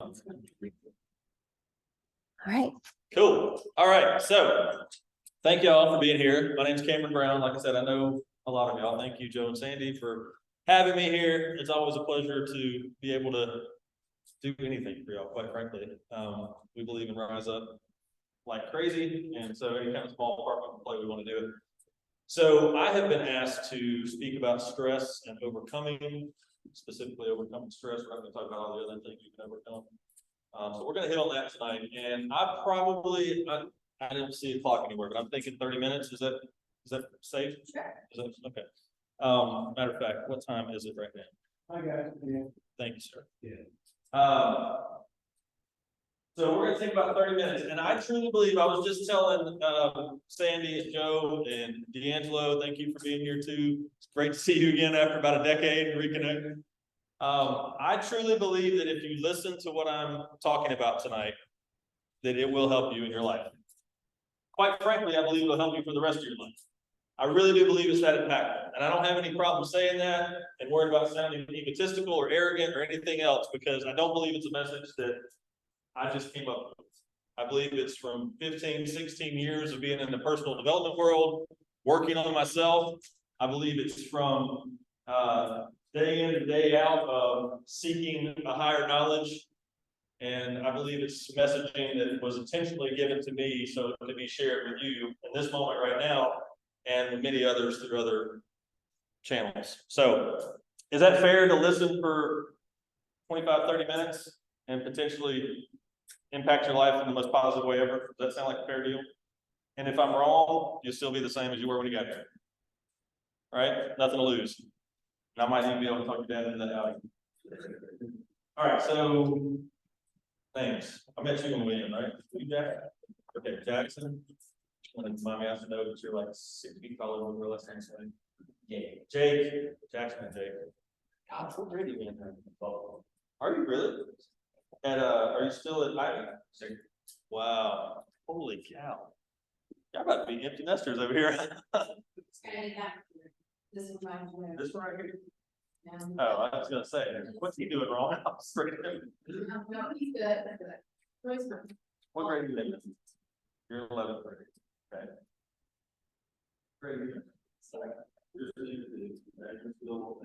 All right. Cool. All right. So thank y'all for being here. My name's Cameron Brown. Like I said, I know a lot of y'all. Thank you, Joe and Sandy, for having me here. It's always a pleasure to be able to do anything for y'all, quite frankly. We believe in Rise Up like crazy. And so any kind of small part we can play, we want to do it. So I have been asked to speak about stress and overcoming, specifically overcoming stress. We're not going to talk about all the other things you can overcome. So we're going to hit on that tonight. And I don't see a clock anywhere, but I'm thinking 30 minutes. Is that safe? Sure. Is that okay? Matter of fact, what time is it right now? I got it, man. Thank you, sir. Yeah. So we're gonna take about 30 minutes, and I truly believe, I was just telling Sandy and Joe and D'Angelo, thank you for being here too. It's great to see you again after about a decade and reconnecting. I truly believe that if you listen to what I'm talking about tonight, that it will help you in your life. Quite frankly, I believe it'll help you for the rest of your life. I really do believe it's that impactful, and I don't have any problem saying that and worried about sounding egotistical or arrogant or anything else, because I don't believe it's a message that I just came up with. I believe it's from 15, 16 years of being in the personal development world, working on myself. I believe it's from day in and day out of seeking a higher knowledge. And I believe it's messaging that was intentionally given to me so to be shared with you in this moment right now, and many others through other channels. So is that fair to listen for 25, 30 minutes and potentially impact your life in the most positive way ever? Does that sound like a fair deal? And if I'm wrong, you'll still be the same as you were when you got here. All right, nothing to lose. And I might even be able to talk your dad into that outing. All right, so thanks. I met you in William, right? You, Jack? Okay, Jackson. And mommy has to know that you're like 6 feet taller than your last name. Jake, Jackson and Jake. God, what grade are you in? Are you really? And are you still at Ivy? Wow, holy cow! Y'all about to be empty nesters over here. This is my. This one right here. Oh, I was gonna say, what's he doing wrong? I'm straight in. No, he's good. What grade are you in? You're 11th grade. Okay. Great. So, you're still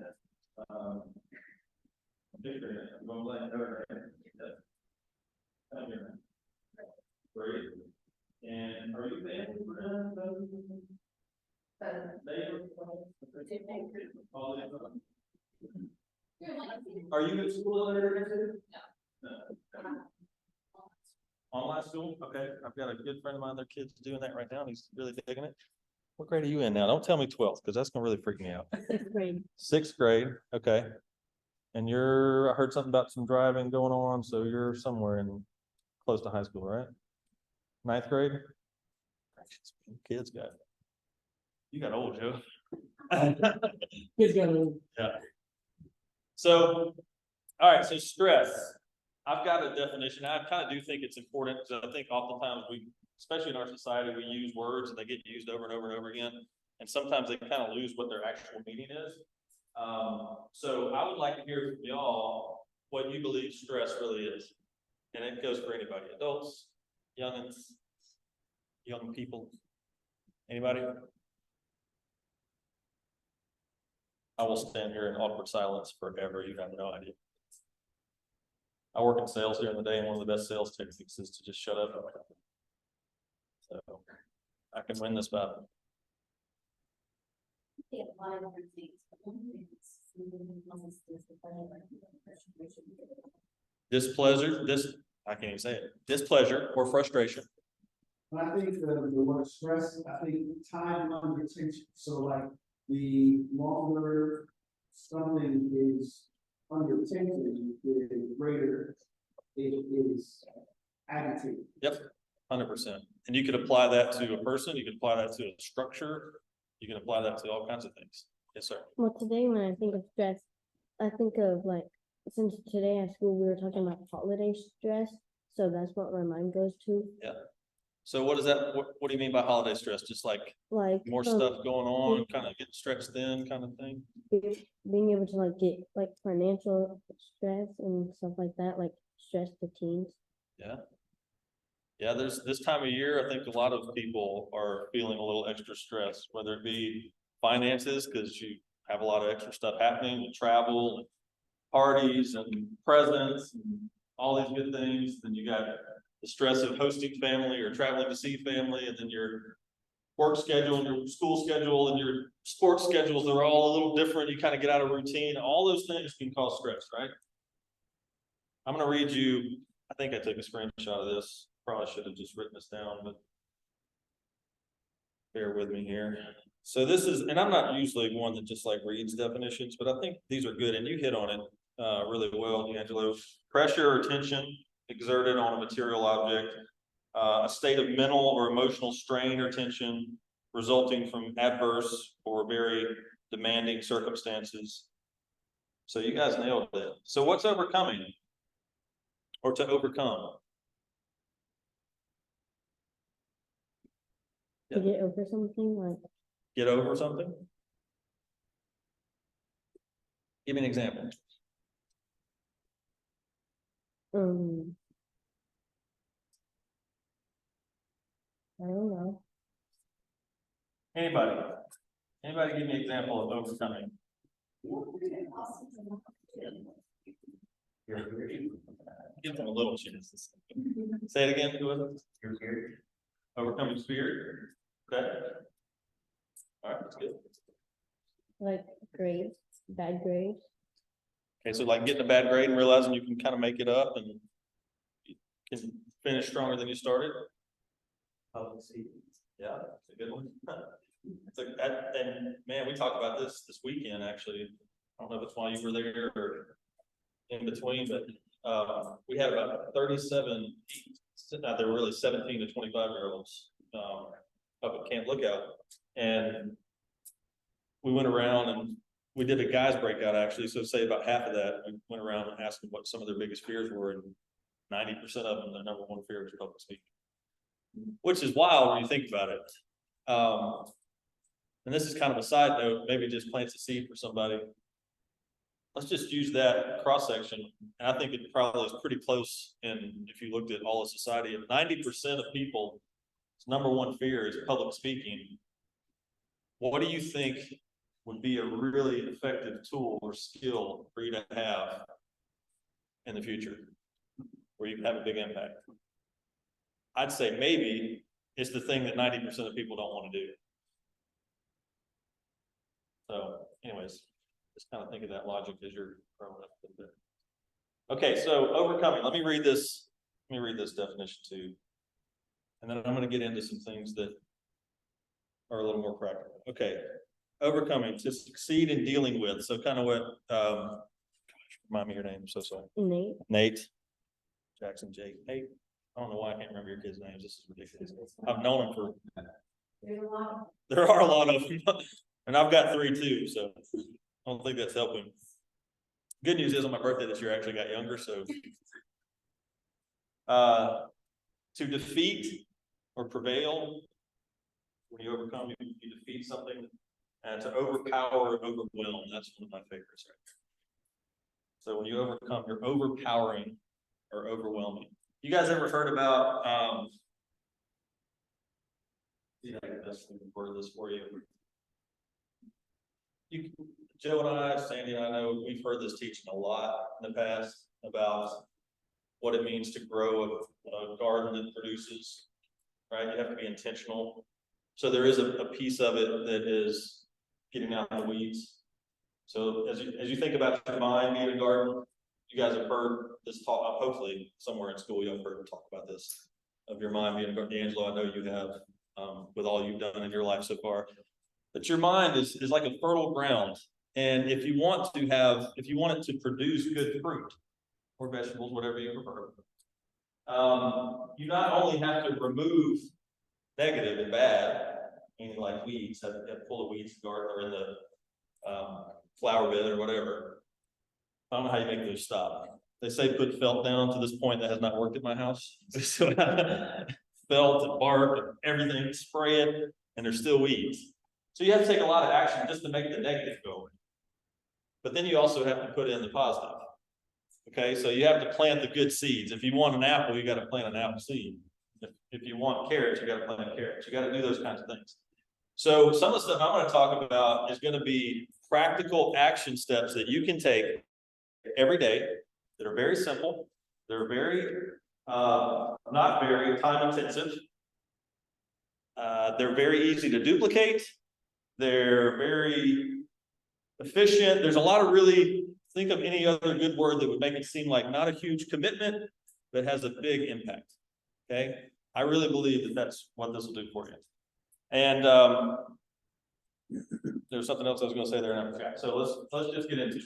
I'm going to let you know, right? Great. And are you family? Are you at school there? No. Online school? Okay. I've got a good friend of mine, their kid's doing that right now, and he's really digging it. What grade are you in now? Don't tell me 12th, because that's gonna really freak me out. 6th grade. 6th grade, okay. And I heard something about some driving going on, so you're somewhere in close to high school, right? 9th grade? Kids you got old, Joe. Kids got old. Yeah. So, all right, so stress. I've got a definition. I kind of do think it's important, because I think oftentimes especially in our society, we use words and they get used over and over and over again. And sometimes they kind of lose what their actual meaning is. So I would like to hear from y'all what you believe stress really is. And it goes for anybody, adults, youngins, young people. Anybody? I will stand here in awkward silence forever. You have no idea. I work in sales during the day, and one of the best sales techniques is to just shut up. So I can win this battle. Displeasure, I can't even say it. Displeasure or frustration. When I think the word stress, I think time under tension. So like the longer something is under tension, the greater it is agitated. Yep, 100%. And you could apply that to a person. You could apply that to a structure. You can apply that to all kinds of things. Yes, sir. Well, today when I think of stress, I think of like, since today at school we were talking about holiday stress, so that's what my mind goes to. Yeah. So what is that? What do you mean by holiday stress? Just like more stuff going on, kind of getting stretched thin, kind of thing. Being able to like get like financial stress and stuff like that, like stress to teens. Yeah, there's this time of year, I think a lot of people are feeling a little extra stress, whether it be finances, because you have a lot of extra stuff happening, with travel, and parties and presents and all these good things. Then you got the stress of hosting family or traveling to see family, and then your work schedule and your school schedule and your sports schedules are all a little different. You kind of get out of routine. All those things can cause stress, right? I'm gonna read you, I think I took a screenshot of this. Probably should have just written this down, but bear with me here. So this is, and I'm not usually one that just like reads definitions, but I think these are good, and you hit on it really well, D'Angelo. Pressure or tension exerted on a material object, a state of mental or emotional strain or tension resulting from adverse or very demanding circumstances. So you guys nailed it. So what's overcoming or to overcome? To get over something like, Get over something? Give me an example. I don't know. Anybody? Anybody give me an example of overcoming? Give them a little chance. Say it again, who is it? Overcoming fear. Okay. All right, that's good. Like grades, bad grades. Okay, so like getting a bad grade and realizing you can kind of make it up and you can finish stronger than you started. Yeah, that's a good one. It's like that, and man, we talked about this weekend, actually. I don't know if it's while you were there or in between, but we had about 37, there were really 17 to 25-year-olds up at Camp Lookout. And we went around and we did a guys breakout, actually. So say about half of that, we went around and asked them what some of their biggest fears were, and 90% of them, their number one fear was public speaking, which is wild when you think about it. And this is kind of a side note, maybe just plants a seed for somebody. Let's just use that cross section. And I think it probably is pretty close. And if you looked at all of society, if 90% of people's number one fear is public speaking, what do you think would be a really effective tool or skill for you to have in the future where you can have a big impact? I'd say maybe it's the thing that 90% of people don't want to do. So anyways, just kind of think of that logic as you're growing up a bit. Okay, so overcoming. Let me read this definition too. And then I'm going to get into some things that are a little more practical. Okay, overcoming, to succeed in dealing with. So kind of what, remind me your name, I'm so sorry. Nate. Jackson, Jake. Nate. I don't know why I can't remember your kids' names. This is ridiculous. I've known them for. There are a lot of them. And I've got 3 too, so I don't think that's helping. Good news is on my birthday this year, I actually got younger, so. To defeat or prevail, when you overcome, you defeat something, and to overpower or overwhelm, that's one of my favorites right there. So when you overcome, you're overpowering or overwhelming. You guys ever heard about, yeah, I guess I can word this for you. Joe and I, Sandy and I know we've heard this teaching a lot in the past about what it means to grow a garden that produces, right? You have to be intentional. So there is a piece of it that is getting out the weeds. So as you think about your mind being a garden, you guys have heard this talk, hopefully somewhere in school you've heard talk about this, of your mind being a garden. D'Angelo, I know you have, with all you've done in your life so far. But your mind is like a fertile ground. And if you want it to produce good fruit or vegetables, whatever you prefer, you not only have to remove negative and bad, meaning like weeds, have full of weeds in the garden or in the flower bed or whatever. I don't know how you make those stop. They say put felt down. To this point, that has not worked at my house. So felt and bark and everything, spray it, and there's still weeds. So you have to take a lot of action just to make the negative go away. But then you also have to put in the positive. Okay, so you have to plant the good seeds. If you want an apple, you gotta plant an apple seed. If you want carrots, you gotta plant carrots. You gotta do those kinds of things. So some of the stuff I'm gonna talk about is gonna be practical action steps that you can take every day that are very simple. They're very, not very time intensive. They're very easy to duplicate. They're very efficient. There's a lot of really, think of any other good word that would make it seem like not a huge commitment, but has a big impact. Okay, I really believe that that's what this will do for you. And there's something else I was going to say there and I forgot. So let's just get into it.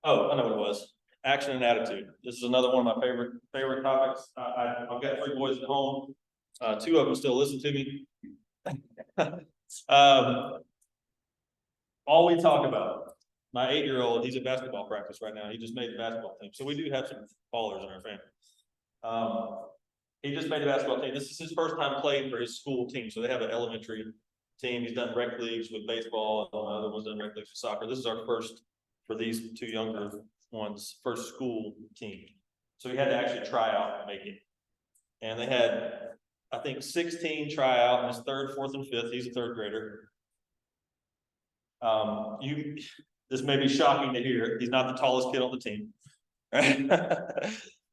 Oh, I know what it was. Action and attitude. This is another one of my favorite topics. I've got 3 boys at home. 2 of them still listen to me. All we talk about, my 8-year-old, he's at basketball practice right now. He just made the basketball team. So we do have some ballers in our family. He just made the basketball team. This is his first time playing for his school team. So they have an elementary team. He's done rec leagues with baseball. The other one's done rec leagues with soccer. This is our first, for these 2 younger ones, first school team. So he had to actually try out and make it. And they had, I think, 16 try out in his 3rd, 4th, and 5th. He's a 3rd grader. This may be shocking to hear. He's not the tallest kid on the team. Right?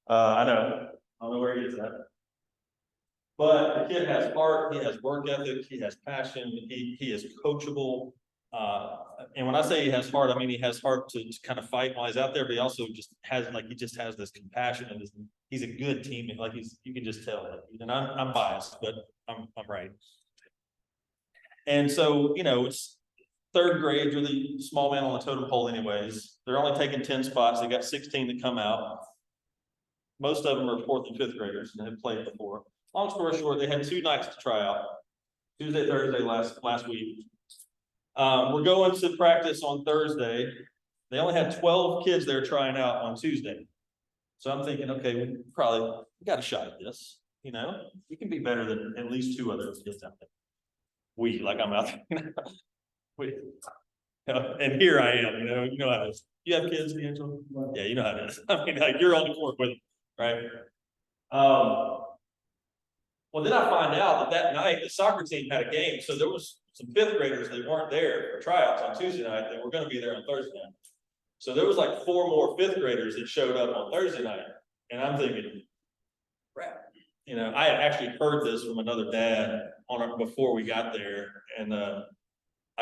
I know. I don't know where he is at. But the kid has heart, he has work ethic, he has passion, he is coachable. And when I say he has heart, I mean he has heart to kind of fight while he's out there, but he also just has this compassion and he's a good teammate. Like you can just tell. And I'm biased, but I'm right. And so, it's 3rd grade, you're the small man on the totem pole anyways. They're only taking 10 spots. They got 16 that come out. Most of them are 4th and 5th graders and have played before. Long story short, they had 2 nights to try out. Tuesday, Thursday last week. We're going to practice on Thursday. They only had 12 kids there trying out on Tuesday. So I'm thinking, okay, we got a shot at this. We can be better than at least 2 other kids out there. Like I'm out there. And here I am, you know how it is. You have kids, Angela? Yeah, you know how it is. I mean, like you're on the court with them, right? Well, then I find out that night the soccer team had a game. So there was some 5th graders that weren't there for tryouts on Tuesday night that were going to be there on Thursday night. So there was like 4 more 5th graders that showed up on Thursday night. And I'm thinking, crap. I had actually heard this from another dad before we got there. And I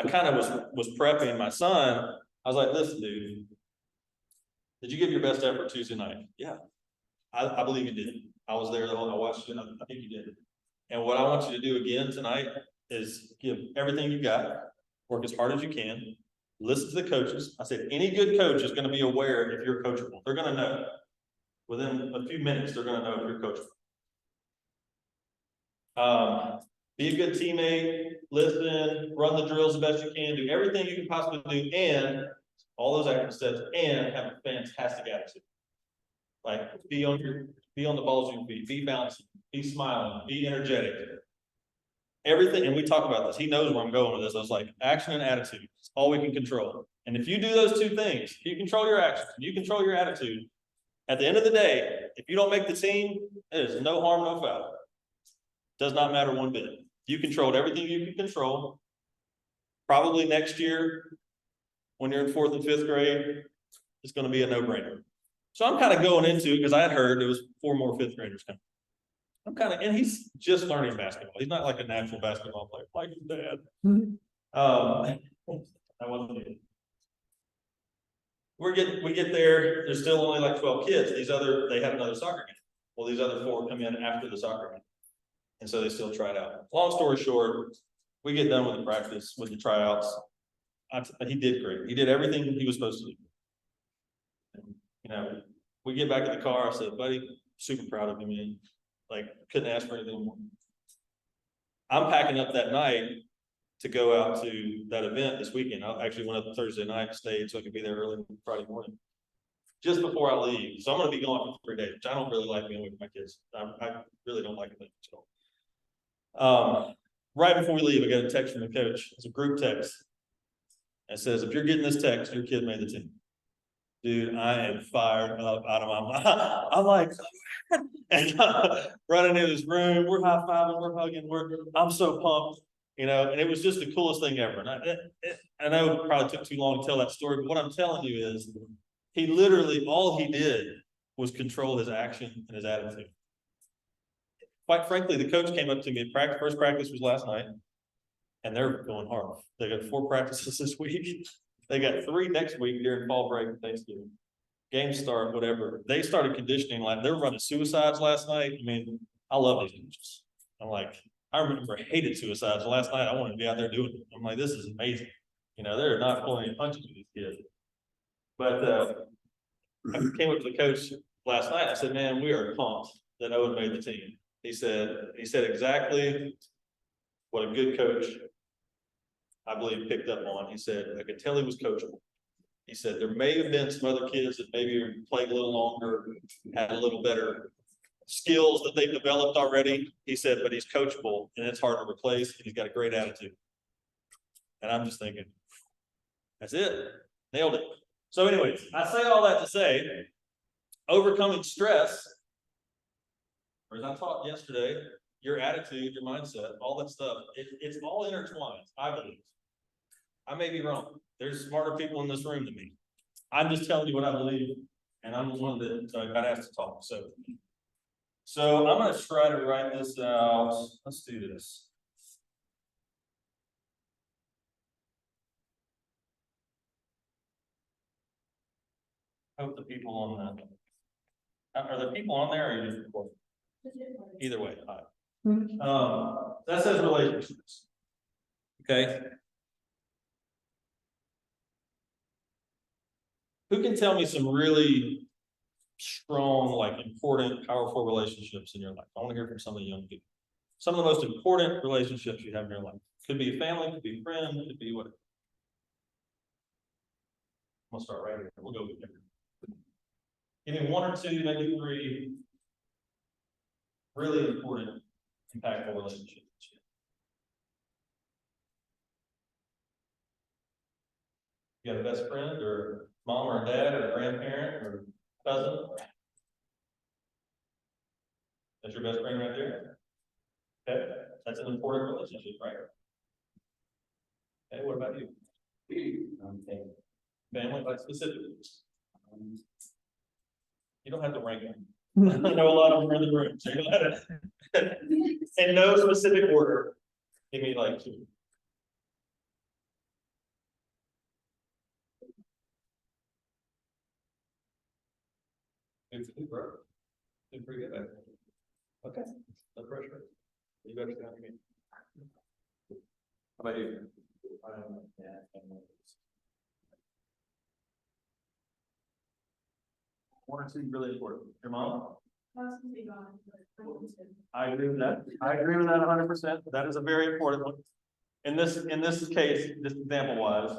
kind of was prepping my son. I was like, listen, dude, did you give your best effort Tuesday night? Yeah, I believe you did. I was there, I watched it, I think you did. And what I want you to do again tonight is give everything you got, work as hard as you can, listen to the coaches. I said, any good coach is going to be aware if you're coachable. They're going to know. Within a few minutes, they're going to know if you're coachable. Be a good teammate, listen, run the drills the best you can, do everything you can possibly do, and all those action steps, and have a fantastic attitude. Like be on the balls of your feet, be bouncing, be smiling, be energetic. Everything, and we talk about this. He knows where I'm going with this. I was like, action and attitude. It's all we can control. And if you do those 2 things, if you control your actions, you control your attitude, at the end of the day, if you don't make the team, it is no harm, no foul. Does not matter one bit. You controlled everything you can control. Probably next year, when you're in 4th and 5th grade, it's going to be a no-brainer. So I'm kind of going into it because I had heard there was 4 more 5th graders coming. And he's just learning basketball. He's not like a natural basketball player, like his dad. I wasn't it. We get there, there's still only like 12 kids. They had another soccer game. Well, these other 4 come in after the soccer game. And so they still tried out. Long story short, we get done with the practice, with the tryouts. He did great. He did everything he was supposed to do. And, we get back in the car. I said, buddy, super proud of you, man. Like, couldn't ask for anything more. I'm packing up that night to go out to that event this weekend. I actually went up Thursday night and stayed so I could be there early Friday morning, just before I leave. So I'm going to be gone for 3 days, which I don't really like being away from my kids. I really don't like it much at all. Right before we leave, I got a text from the coach. It's a group text. It says, if you're getting this text, your kid made the team. dude, I am fired up out of my mind. I'm like, and running in his room, we're high fiving, we're hugging, I'm so pumped, you know, and it was just the coolest thing ever. And I know it probably took too long to tell that story, but what I'm telling you is, he literally, all he did was control his action and his attitude. Quite frankly, the coach came up to me at practice, first practice was last night, and they're going hard. They got 4 practices this week. They got 3 next week during fall break and Thanksgiving. Games start, whatever. They started conditioning, like, they were running suicides last night. I mean, I love these coaches. I'm like, I remember I hated suicides. Last night, I wanted to be out there doing it. I'm like, this is amazing. You know, they're not pulling any punches with these kids. But I came up to the coach last night. I said, man, we are pumped that Owen made the team. He said exactly what a good coach, I believe, picked up on. He said, I could tell he was coachable. He said, there may have been some other kids that maybe played a little longer, had a little better skills that they've developed already. He said, but he's coachable and it's hard to replace, and he's got a great attitude. And I'm just thinking, that's it. Nailed it. So anyways, I say all that to say, overcoming stress, or as I taught yesterday, your attitude, your mindset, all that stuff, it's all intertwined, I believe. I may be wrong. There's smarter people in this room than me. I'm just telling you what I believe, and I'm the one that got asked to talk. So I'm going to try to write this out. Let's do this. Hope the people on that. Are the people on there, or are you just recording? Either way, hi. That says relationships. Okay. Who can tell me some really strong, like important, powerful relationships in your life? I want to hear from some of the young people. Some of the most important relationships you have in your life. Could be a family, could be a friend, could be whatever. I'm gonna start right here. We'll go with there. Give me 1 or 2, maybe 3 really important, impactful relationships. You got a best friend, or mom, or dad, or grandparent, or cousin? That's your best friend right there? Okay, that's an important relationship, right? Okay, what about you? Family, like specifically? You don't have to rank them. I know a lot of them are in the room, so you don't have to. In no specific order, give me like 2. It's bro. It's pretty good. Okay, no pressure. You better stay on me. How about you? One or 2 really important. Your mom? I agree with that. I agree with that 100%. That is a very important one. In this case, just example wise,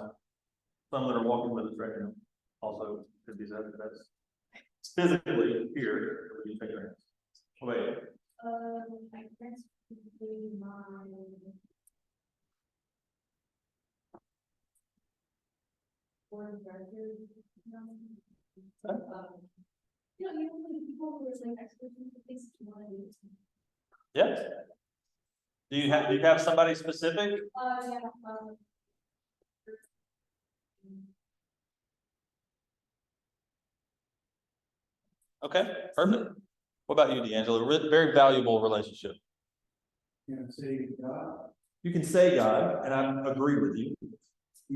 some that are walking with us right now also could be said that's physically here. You take your hands. Wait. I guess my. You know, people who are like experts in things you want to do. Yes. Do you have somebody specific? Yeah. Okay, perfect. What about you, D'Angelo? Very valuable relationship. Can I say God? You can say God, and I agree with you.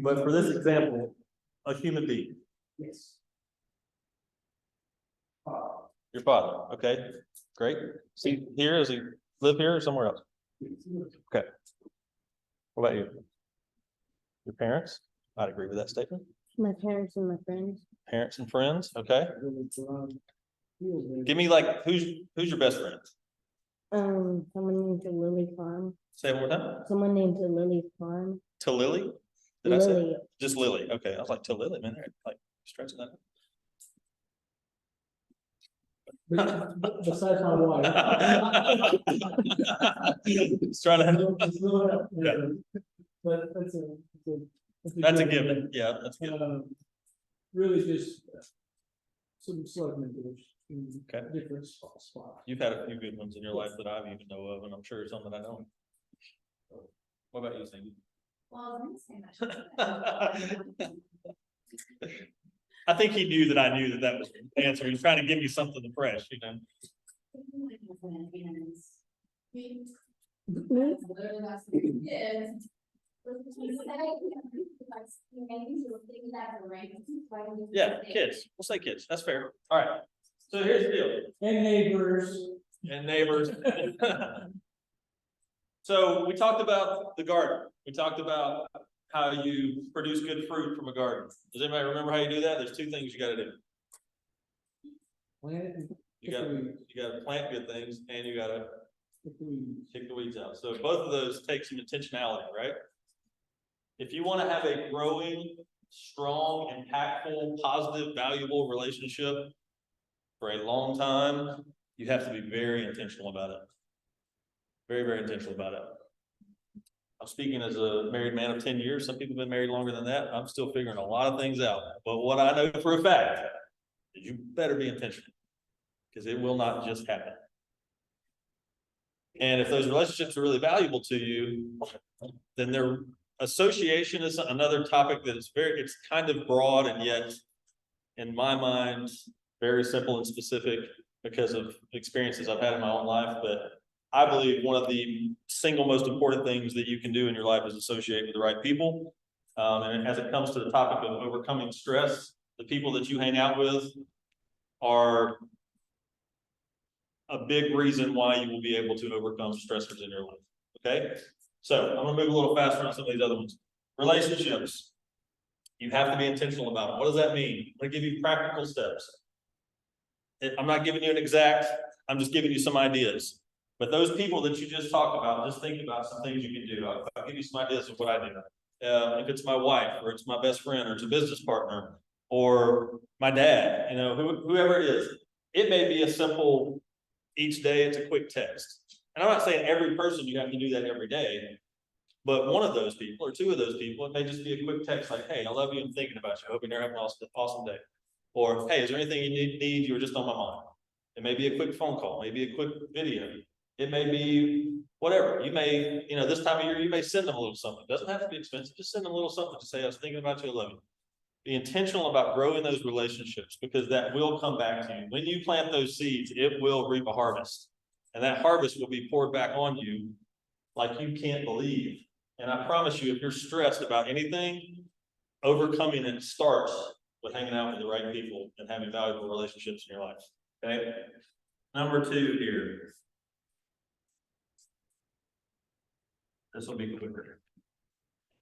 But for this example, a human being. Yes. Your father. Okay, great. See, here, does he live here or somewhere else? Okay. What about you? Your parents? I'd agree with that statement. My parents and my friends. Parents and friends, okay. Give me like, who's your best friend? Someone named Lily Farm. Say it one more time. Someone named Lily Farm. To Lily? Did I say? Lily. Just Lily. Okay, I was like, to Lily, man. Like stretching that. Besides my wife. Just trying to. It's not, Yeah. But That's a given. Yeah, that's good. Really just some select members in Okay. different spots. You've had a few good ones in your life that I even know of, and I'm sure some that I don't. What about you, Sandy? Well, I'm gonna say that. I think he knew that I knew that that was the answer. He was trying to give me something fresh, you know? Yeah, kids. We'll say kids. That's fair. All right. So here's the deal. And neighbors. And neighbors. So we talked about the garden. We talked about how you produce good fruit from a garden. Does anybody remember how you do that? There's two things you gotta do. You gotta plant good things and you gotta kick the weeds out. So both of those take some intentionality, right? If you wanna have a growing, strong, impactful, positive, valuable relationship for a long time, you have to be very intentional about it. Very, very intentional about it. I'm speaking as a married man of 10 years. Some people have been married longer than that. I'm still figuring a lot of things out. But what I know for a fact is you better be intentional because it will not just happen. And if those relationships are really valuable to you, then their association is another topic that is it's kind of broad and yet, in my mind, very simple and specific because of experiences I've had in my own life. But I believe one of the single most important things that you can do in your life is associate with the right people. And as it comes to the topic of overcoming stress, the people that you hang out with are a big reason why you will be able to overcome stressors in your life. Okay, so I'm gonna move a little faster on some of these other ones. Relationships. You have to be intentional about it. What does that mean? I'm gonna give you practical steps. I'm not giving you an exact, I'm just giving you some ideas. But those people that you just talked about, just think about some things you can do. I'll give you some ideas of what I do. If it's my wife, or it's my best friend, or it's a business partner, or my dad, you know, whoever it is, it may be a simple, each day it's a quick text. And I'm not saying every person you have to do that every day, but one of those people or two of those people, it may just be a quick text like, hey, I love you, I'm thinking about you, hoping you're having an awesome day. Or, hey, is there anything you need? You're just on my mind. It may be a quick phone call, maybe a quick video. It may be whatever. You may, you know, this time of year, you may send them a little something. It doesn't have to be expensive. Just send them a little something to say, I was thinking about you, I love you. Be intentional about growing those relationships because that will come back to you. When you plant those seeds, it will reap a harvest. And that harvest will be poured back on you like you can't believe. And I promise you, if you're stressed about anything, overcoming it starts with hanging out with the right people and having valuable relationships in your life. Okay. Number 2 here. This will be quicker.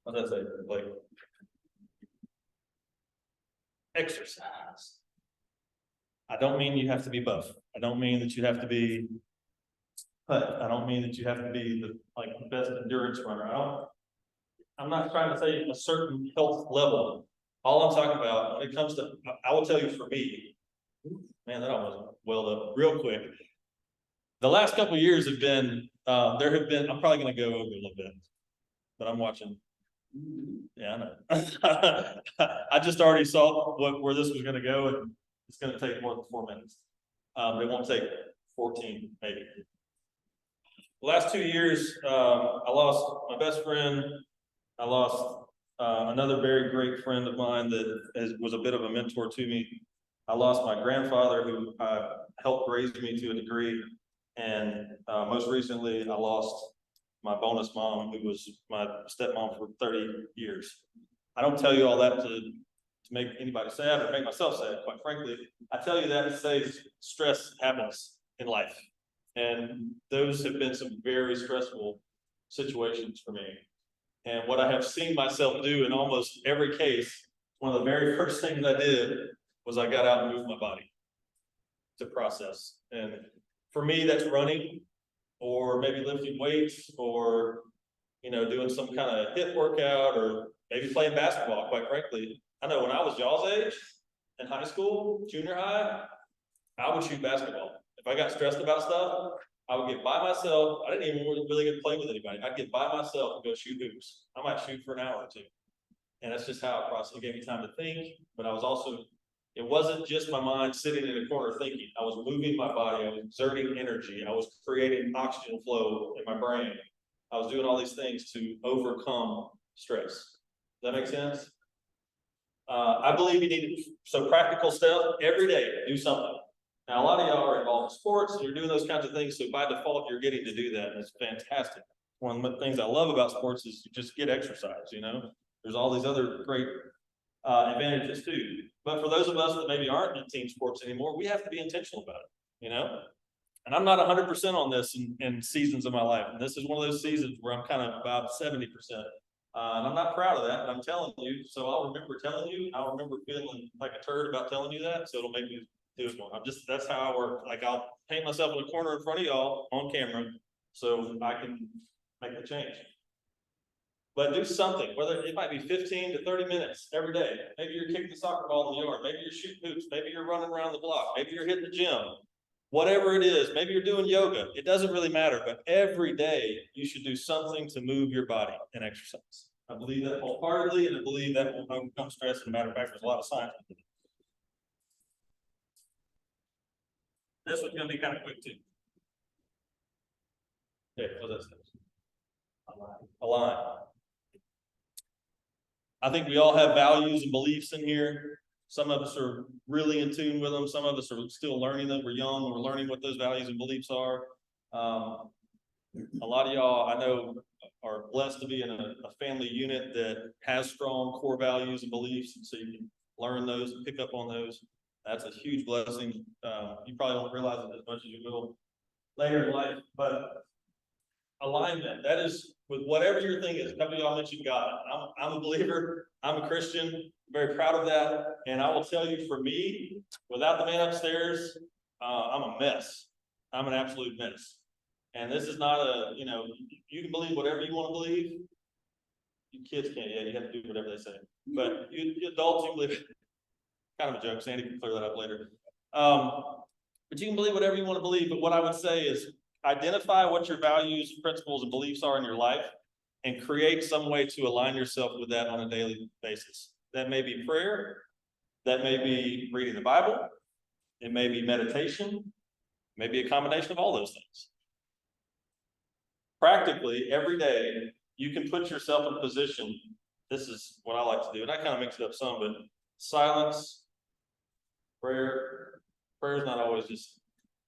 What did I say? Like exercise. I don't mean you have to be buff. I don't mean that you have to be cut. I don't mean that you have to be the best endurance runner. I'm not trying to say a certain health level. All I'm talking about when it comes to, I will tell you for me, man, that almost welled up real quick. The last couple of years have been, there have been, I'm probably going to go over a little bit, but I'm watching. Yeah, I know. I just already saw where this was going to go, and it's going to take more than 4 minutes. It won't take 14, maybe. The last 2 years, I lost my best friend. I lost another very great friend of mine that was a bit of a mentor to me. I lost my grandfather who helped raise me to a degree. And most recently, I lost my bonus mom, who was my stepmom for 30 years. I don't tell you all that to make anybody sad or make myself sad, quite frankly. I tell you that to say stress happens in life. And those have been some very stressful situations for me. And what I have seen myself do in almost every case, one of the very first things I did was I got out and moved my body to process. And for me, that's running, or maybe lifting weights, or, you know, doing some kind of HIIT workout, or maybe playing basketball, quite frankly. I know when I was y'all's age, in high school, junior high, I would shoot basketball. If I got stressed about stuff, I would get by myself. I didn't even really get to play with anybody. I'd get by myself and go shoot hoops. I might shoot for an hour or two. And that's just how I processed. It gave me time to think, but I was also It wasn't just my mind sitting in a corner thinking. I was moving my body, I was exerting energy, I was creating oxygen flow in my brain. I was doing all these things to overcome stress. Does that make sense? I believe you need some practical stuff every day, do something. Now, a lot of y'all are involved in sports and you're doing those kinds of things, so by default, you're getting to do that, and it's fantastic. One of the things I love about sports is you just get exercise, you know? There's all these other great advantages too. But for those of us that maybe aren't in team sports anymore, we have to be intentional about it, you know? And I'm not 100% on this in seasons of my life. And this is one of those seasons where I'm kind of about 70%. And I'm not proud of that, but I'm telling you, so I'll remember telling you, I'll remember feeling like a turd about telling you that, so it'll make me do it more. That's how I work. Like, I'll paint myself in a corner in front of y'all on camera so I can make the change. But do something, whether it might be 15 to 30 minutes every day. Maybe you're kicking the soccer ball in the yard. Maybe you're shooting hoops. Maybe you're running around the block. Maybe you're hitting the gym. Whatever it is, maybe you're doing yoga. It doesn't really matter, but every day you should do something to move your body and exercise. I believe that wholeheartedly, and I believe that will overcome stress. As a matter of fact, there's a lot of science. This one's gonna be kind of quick too. Okay, what's that? Align. I think we all have values and beliefs in here. Some of us are really in tune with them. Some of us are still learning them. We're young, we're learning what those values and beliefs are. A lot of y'all I know are blessed to be in a family unit that has strong core values and beliefs, and so you can learn those and pick up on those. That's a huge blessing. You probably don't realize it as much as you will later in life, but alignment, that is with whatever your thing is. A couple of y'all mentioned God. I'm a believer. I'm a Christian. I'm very proud of that. And I will tell you, for me, without the man upstairs, I'm a mess. I'm an absolute mess. And this is not a, you know, you can believe whatever you want to believe. You kids can't, yeah, you have to do whatever they say. But you adults, you believe, kind of a joke. Sandy can clear that up later. But you can believe whatever you want to believe. But what I would say is identify what your values, principles, and beliefs are in your life and create some way to align yourself with that on a daily basis. That may be prayer. That may be reading the Bible. It may be meditation. Maybe a combination of all those things. Practically, every day, you can put yourself in a position. This is what I like to do, and I kind of mix it up some, but silence, prayer. Prayer is not always just,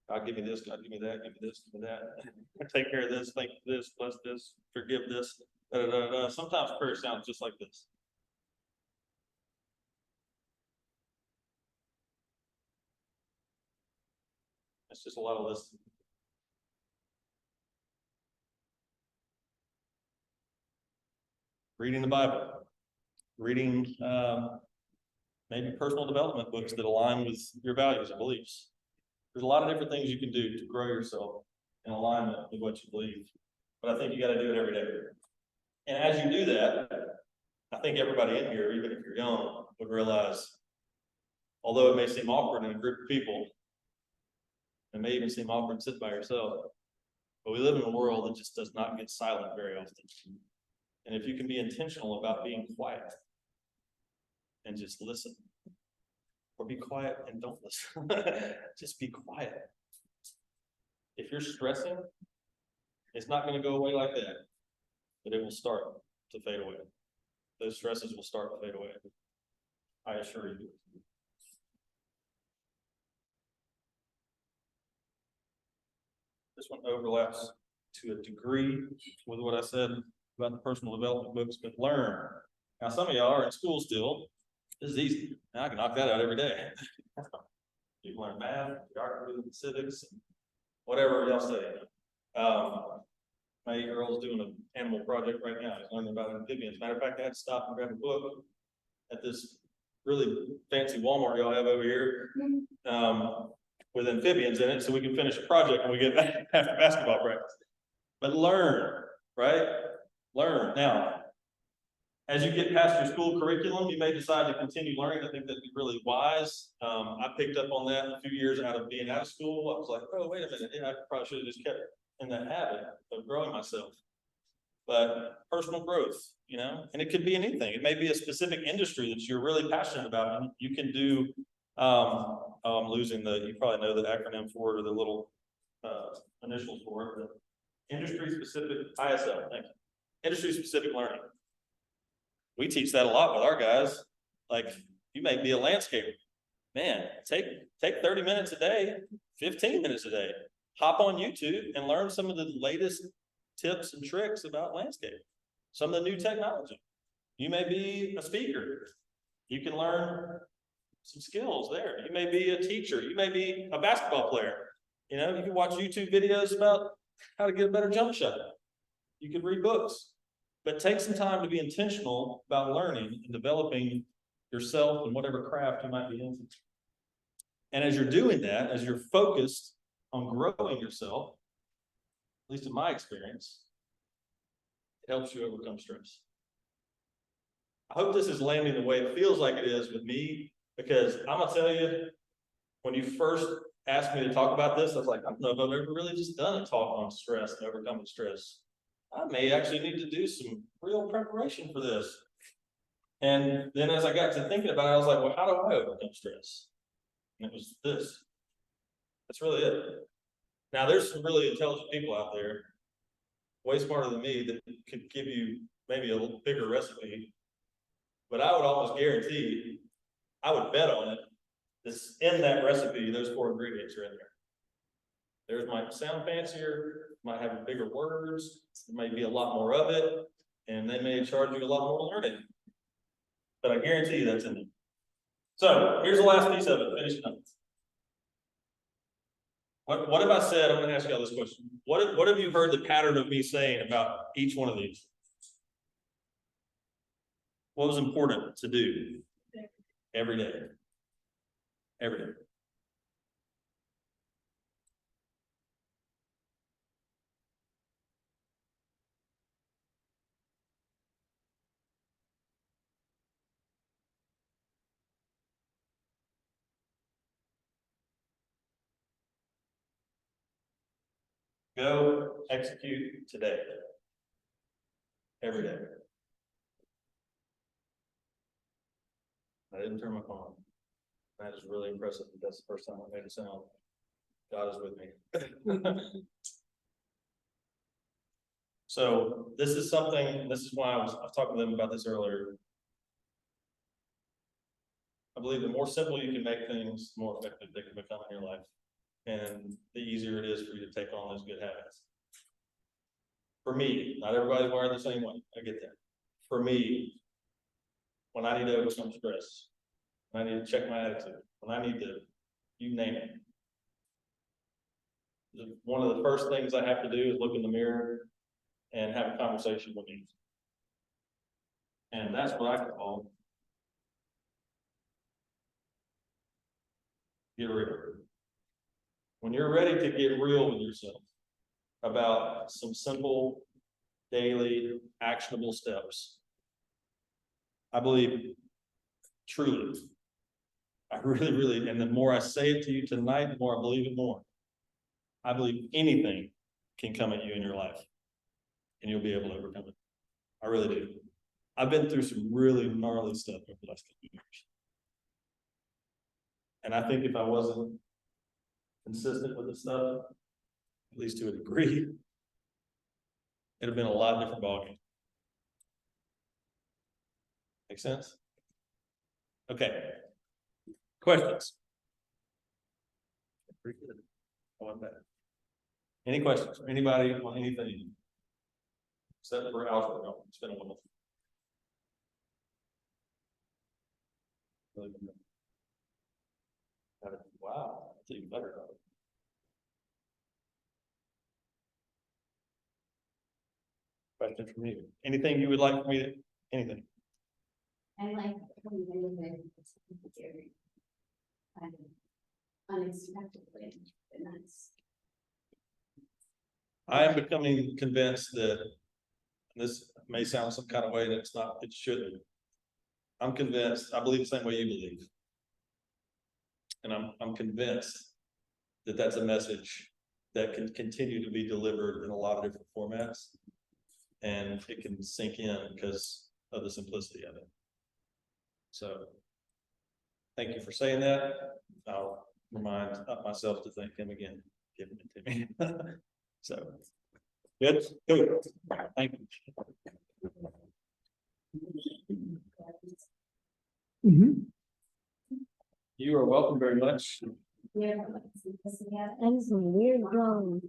God, give me this, God, give me that, give me this, give me that. Take care of this, thank this, bless this, forgive this. Da, da, da, da. Sometimes prayer sounds just like this. It's just a lot of listening. Reading the Bible, reading maybe personal development books that align with your values and beliefs. There's a lot of different things you can do to grow yourself in alignment with what you believe. But I think you got to do it every day. And as you do that, I think everybody in here, even if you're young, would realize, although it may seem awkward in a group of people, it may even seem awkward to sit by yourself, but we live in a world that just does not get silent very often. And if you can be intentional about being quiet and just listen, or be quiet and don't listen, just be quiet. If you're stressing, it's not going to go away like that, but it will start to fade away. Those stresses will start to fade away. I assure you. This one overlaps to a degree with what I said about the personal development books, but learn. Now, some of y'all are in school still. This is easy. Now I can knock that out every day. You can learn math, geography, civics, whatever y'all study. My 8-year-old's doing an animal project right now. He's learning about amphibians. Matter of fact, I had to stop and grab a book at this really fancy Walmart y'all have over here with amphibians in it, so we can finish a project when we get back after basketball practice. But learn, right? Learn. Now, as you get past your school curriculum, you may decide to continue learning. I think that'd be really wise. I picked up on that a few years out of being out of school. I was like, oh, wait a minute. Yeah, I probably should have just kept in that habit of growing myself. But personal growth, you know, and it could be anything. It may be a specific industry that you're really passionate about, and you can do I'm losing you probably know the acronym for it or the little, initials for it, but industry specific, ISL, thank you. Industry specific learning. We teach that a lot with our guys. Like, you may be a landscaper. Man, take 30 minutes a day, 15 minutes a day. Hop on YouTube and learn some of the latest tips and tricks about landscaping. Some of the new technology. You may be a speaker. You can learn some skills there. You may be a teacher. You may be a basketball player. You know, you can watch YouTube videos about how to get a better jump shot. You could read books, but take some time to be intentional about learning and developing yourself and whatever craft you might be into. And as you're doing that, as you're focused on growing yourself, at least in my experience, it helps you overcome stress. I hope this is landing the way it feels like it is with me, because I'm gonna tell you, when you first asked me to talk about this, I was like, I don't know if I've ever really just done a talk on stress and overcoming stress. I may actually need to do some real preparation for this. And then as I got to thinking about it, I was like, well, how do I overcome stress? And it was this. That's really it. Now, there's some really intelligent people out there, way smarter than me, that could give you maybe a little bigger recipe. But I would almost guarantee, I would bet on it, this in that recipe, those 4 ingredients are in there. Theirs might sound fancier, might have bigger words, there may be a lot more of it, and they may charge you a lot more to learn it. But I guarantee you that's in there. So here's the last piece of it, finishing up. What have I said? I'm gonna ask y'all this question. What have you heard the pattern of me saying about each one of these? What was important to do every day? Every day. Go execute today. Every day. I didn't turn my phone on. That is really impressive. That's the first time I made it sound. God is with me. So this is something, this is why I was talking to them about this earlier. I believe the more simple you can make things, the more effective they can become in your life. And the easier it is for you to take on those good habits. For me, not everybody's wired the same way. I get that. For me, when I need to overcome stress, when I need to check my attitude, when I need to, you name it. One of the first things I have to do is look in the mirror and have a conversation with me. And that's what I call get real. When you're ready to get real with yourself about some simple, daily, actionable steps, I believe truly, I really, and the more I say it to you tonight, the more I believe it more. I believe anything can come at you in your life and you'll be able to overcome it. I really do. I've been through some really gnarly stuff over the last couple of years. And I think if I wasn't consistent with the stuff, at least to a degree, it'd have been a lot different ballgame. Make sense? Okay. Questions? Pretty good. I want that. Any questions? Anybody on anything? Except for algebra. It's been a while. Wow, that's even better. Question from you. Anything you would like me to, anything? I like when you very unexpectedly, and that's. I am becoming convinced that this may sound some kind of way that it's not, it shouldn't. I'm convinced, I believe the same way you believe. And I'm convinced that that's a message that can continue to be delivered in a lot of different formats. And it can sink in because of the simplicity of it. So thank you for saying that. I'll remind myself to thank him again, giving it to me. So, good, thank you. You are welcome very much. Yeah. That is some weird drawing.